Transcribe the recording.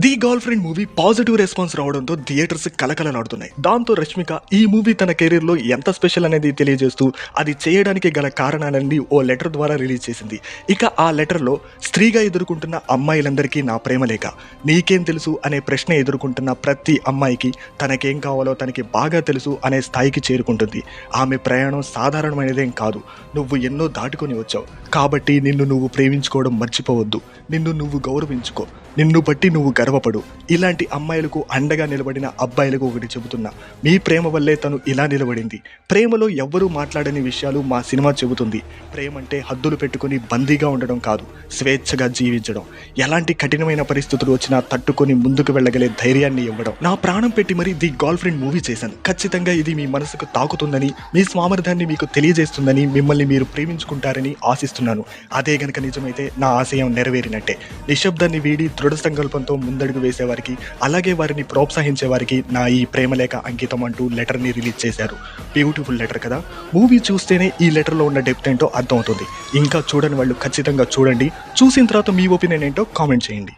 The girl friend movie positive response రావడంతో theatres కలకలలాడుతున్నాయి. దాంతో రష్మిక ఈ మూవీ తన కెరీర్లో ఎంత స్పెషల్ అనేది తెలియజేస్తూ అది చేయడానికి గల కారణాలన్నీ ఓ లెటర్ ద్వారా రిలీజ్ చేసింది. ఇక ఆ లెటర్లో స్త్రీగా ఎదుర్కొంటున్న అమ్మాయిలందరికీ నా ప్రేమ లేక నీకేం తెలుసు అనే ప్రశ్న ఎదుర్కొంటున్న ప్రతి అమ్మాయికి తనకేం కావాలో తనకి బాగా తెలుసు అనే స్థాయికి చేరుకుంటుంది. ఆమె ప్రయాణం సాధారణమైనదేం కాదు. నువ్వు ఎన్నో దాటుకొని వచ్చావు కాబట్టి నిన్ను నువ్వు ప్రేమించుకోవడం మర్చిపోవద్దు. నిన్ను నువ్వు గౌరవించుకో. నిన్ను బట్టి నువ్వు గర్వపడు. ఇలాంటి అమ్మాయిలకు అండగా నిలబడిన అబ్బాయిలకు ఒకటి చెబుతున్నా, మీ ప్రేమ వల్లే తను ఇలా నిలబడింది. ప్రేమలో ఎవ్వరూ మాట్లాడని విషయాలు మా సినిమా చెబుతుంది. ప్రేమ అంటే హద్దులు పెట్టుకుని బందీగా ఉండడం కాదు, స్వేచ్ఛగా జీవించడం. ఎలాంటి కఠినమైన పరిస్థితులు వచ్చినా తట్టుకొని ముందుకు వెళ్ళగలే ధైర్యాన్ని ఇవ్వడం. నా ప్రాణం పెట్టి మరీ ది గర్ల్ ఫ్రెండ్ మూవీ చేశాను. ఖచ్చితంగా ఇది మీ మనసుకు తాకుతుందని, మీ సామర్థ్యాన్ని మీకు తెలియజేస్తుందని, మిమ్మల్ని మీరు ప్రేమించుకుంటారని ఆశిస్తున్నాను. అదే గనక నిజమైతే నా ఆశయం నెరవేరినట్టే. నిశ్శబ్దాన్ని వీడి దృఢ సంకల్పంతో ముందడుగు వేసేవారికి, అలాగే వారిని ప్రోత్సహించే వారికి నా ఈ ప్రేమలేఖ అంకితం అంటూ లెటర్ని రిలీజ్ చేశారు. బ్యూటిఫుల్ లెటర్ కదా. మూవీ చూస్తేనే ఈ లెటర్లో ఉన్న డెప్త్ ఏంటో అర్థమవుతుంది. ఇంకా చూడని వాళ్ళు ఖచ్చితంగా చూడండి. చూసిన తర్వాత మీ ఒపీనియన్ ఏంటో కామెంట్ చేయండి.